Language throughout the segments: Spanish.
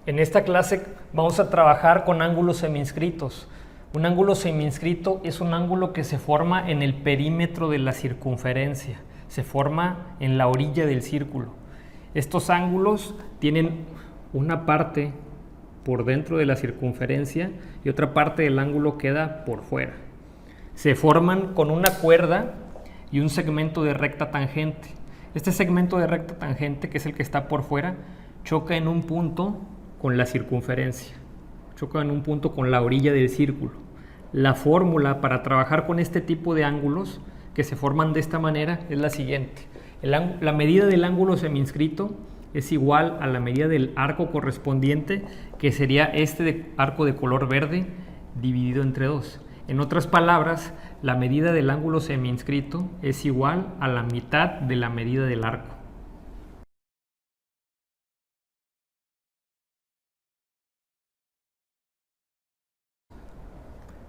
En esta clase vamos a trabajar con ángulos semiinscritos. Un ángulo semiinscrito es un ángulo que se forma en el perímetro de la circunferencia, se forma en la orilla del círculo. Estos ángulos tienen una parte por dentro de la circunferencia y otra parte del ángulo queda por fuera. Se forman con una cuerda y un segmento de recta tangente. Este segmento de recta tangente, que es el que está por fuera, choca en un punto con la circunferencia, choca en un punto con la orilla del círculo. La fórmula para trabajar con este tipo de ángulos que se forman de esta manera es la siguiente. La medida del ángulo semiinscrito es igual a la medida del arco correspondiente, que sería este arco de color verde dividido entre 2. En otras palabras, la medida del ángulo semiinscrito es igual a la mitad de la medida del arco.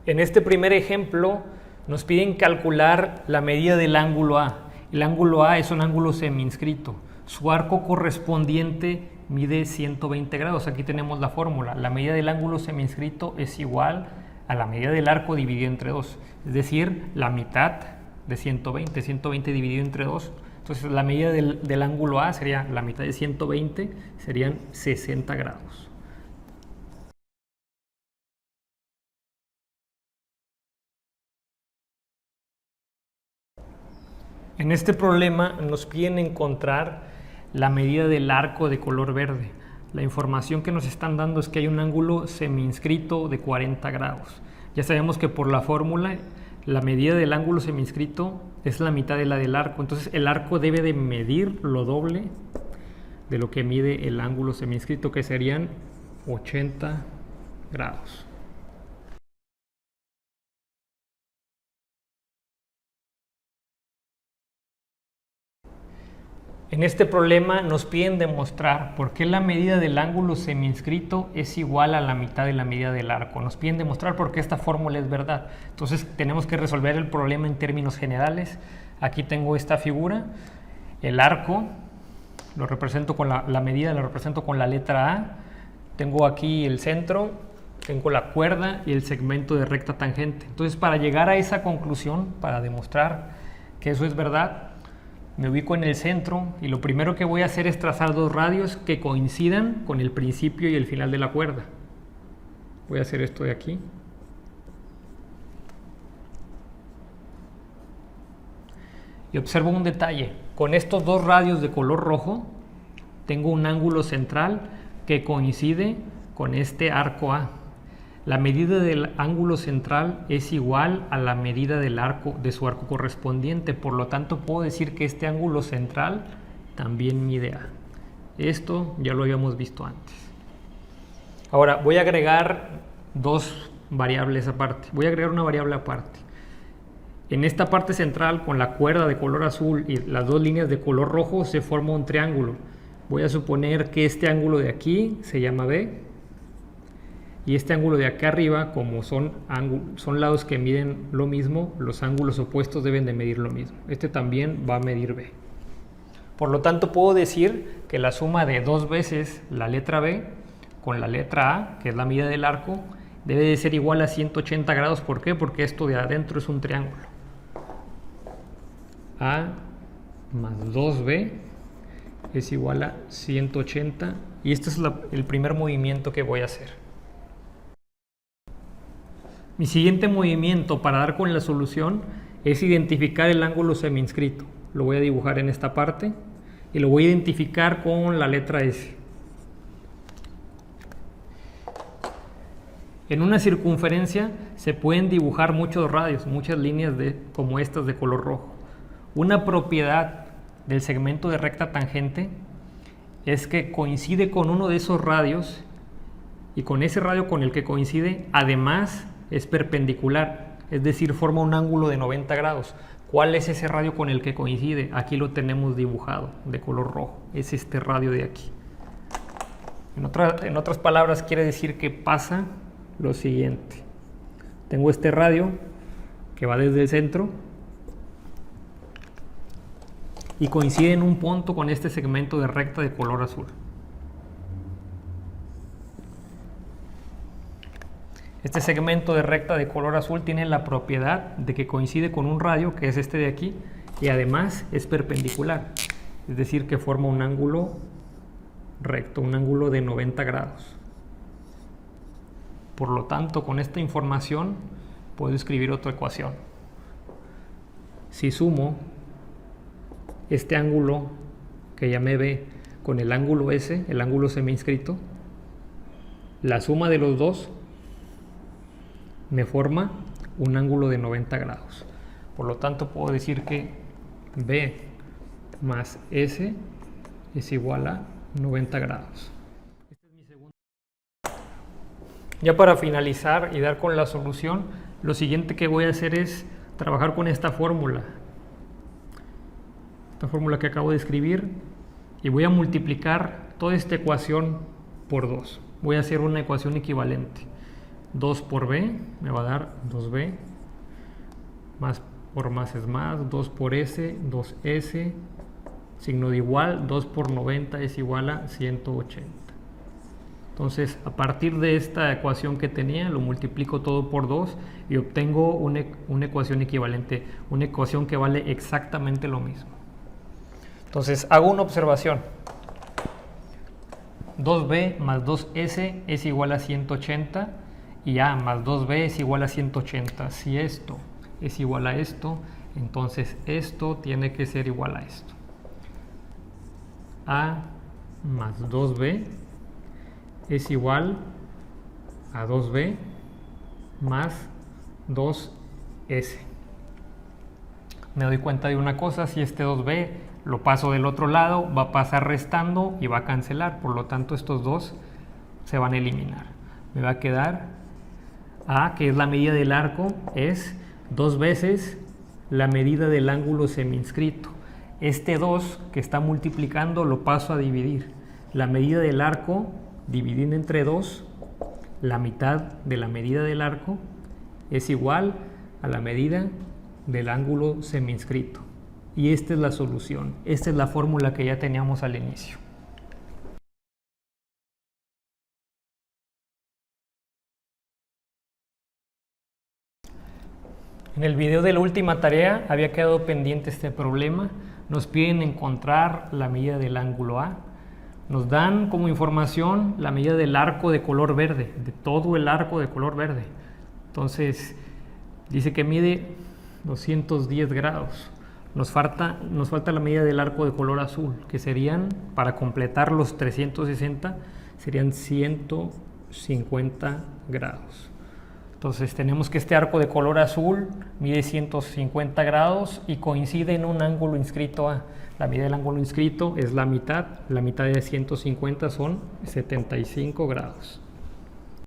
En este primer ejemplo nos piden calcular la medida del ángulo A. El ángulo A es un ángulo semiinscrito. Su arco correspondiente mide 120 grados. Aquí tenemos la fórmula. La medida del ángulo semiinscrito es igual a la medida del arco dividido entre 2. Es decir, la mitad de 120. 120 dividido entre 2. Entonces la medida del ángulo A sería la mitad de 120, serían 60 grados. En este problema nos piden encontrar la medida del arco de color verde. La información que nos están dando es que hay un ángulo semiinscrito de 40 grados. Ya sabemos que por la fórmula la medida del ángulo semiinscrito es la mitad de la del arco. Entonces el arco debe de medir lo doble de lo que mide el ángulo semiinscrito, que serían 80 grados. En este problema nos piden demostrar por qué la medida del ángulo semiinscrito es igual a la mitad de la medida del arco. Nos piden demostrar por qué esta fórmula es verdad. Entonces tenemos que resolver el problema en términos generales. Aquí tengo esta figura. El arco lo represento con la medida, lo represento con la letra A. Tengo aquí el centro, tengo la cuerda y el segmento de recta tangente. Entonces, para llegar a esa conclusión, para demostrar que eso es verdad, me ubico en el centro y lo primero que voy a hacer es trazar dos radios que coincidan con el principio y el final de la cuerda. Voy a hacer esto de aquí. Y observo un detalle. Con estos dos radios de color rojo tengo un ángulo central que coincide con este arco A. La medida del ángulo central es igual a la medida del arco de su arco correspondiente, por lo tanto puedo decir que este ángulo central también mide A. Esto ya lo habíamos visto antes. Ahora voy a agregar dos variables aparte. Voy a agregar una variable aparte. En esta parte central, con la cuerda de color azul y las dos líneas de color rojo, se forma un triángulo. Voy a suponer que este ángulo de aquí se llama B. Y este ángulo de acá arriba, como son lados que miden lo mismo, los ángulos opuestos deben de medir lo mismo. Este también va a medir B. Por lo tanto, puedo decir que la suma de dos veces la letra B con la letra A, que es la medida del arco, debe de ser igual a 180 grados. ¿Por qué? Porque esto de adentro es un triángulo. A más 2B es igual a 180. Y este es el primer movimiento que voy a hacer. Mi siguiente movimiento para dar con la solución es identificar el ángulo semiinscrito. Lo voy a dibujar en esta parte y lo voy a identificar con la letra S. En una circunferencia se pueden dibujar muchos radios, muchas líneas como estas de color rojo. Una propiedad del segmento de recta tangente es que coincide con uno de esos radios, y con ese radio con el que coincide, además es perpendicular, es decir, forma un ángulo de 90 grados. ¿Cuál es ese radio con el que coincide? Aquí lo tenemos dibujado de color rojo, es este radio de aquí. En otras palabras, quiere decir que pasa lo siguiente. Tengo este radio que va desde el centro y coincide en un punto con este segmento de recta de color azul. Este segmento de recta de color azul tiene la propiedad de que coincide con un radio, que es este de aquí, y además es perpendicular, es decir, que forma un ángulo recto, un ángulo de 90 grados. Por lo tanto, con esta información puedo escribir otra ecuación. Si sumo este ángulo que llamé B con el ángulo S, el ángulo semiinscrito, la suma de los dos me forma un ángulo de 90 grados. Por lo tanto, puedo decir que B más S es igual a 90 grados. Este es mi segundo. Ya para finalizar y dar con la solución, lo siguiente que voy a hacer es trabajar con esta fórmula que acabo de escribir, y voy a multiplicar toda esta ecuación por 2. Voy a hacer una ecuación equivalente. 2 por B me va a dar 2B, más por más es más, 2 por S, 2S, signo de igual, 2 por 90 es igual a 180. Entonces, a partir de esta ecuación que tenía, lo multiplico todo por 2 y obtengo una ecuación equivalente, una ecuación que vale exactamente lo mismo. Entonces, hago una observación. 2B más 2S es igual a 180 y A más 2B es igual a 180. Si esto es igual a esto, entonces esto tiene que ser igual a esto. A más 2B es igual a 2B más 2S. Me doy cuenta de una cosa: si este 2B lo paso del otro lado, va a pasar restando y va a cancelar, por lo tanto estos dos se van a eliminar. Me va a quedar A, que es la medida del arco, es 2 veces la medida del ángulo semiinscrito. Este 2 que está multiplicando lo paso a dividir. La medida del arco dividido entre 2, la mitad de la medida del arco es igual a la medida del ángulo semiinscrito. Y esta es la solución, esta es la fórmula que ya teníamos al inicio. En el video de la última tarea había quedado pendiente este problema. Nos piden encontrar la medida del ángulo A. Nos dan como información la medida del arco de color verde, de todo el arco de color verde. Entonces, dice que mide 210 grados. Nos falta la medida del arco de color azul, que serían, para completar los 360, serían 150 grados. Entonces tenemos que este arco de color azul mide 150 grados y coincide en un ángulo inscrito A. La medida del ángulo inscrito es la mitad de 150 son 75 grados.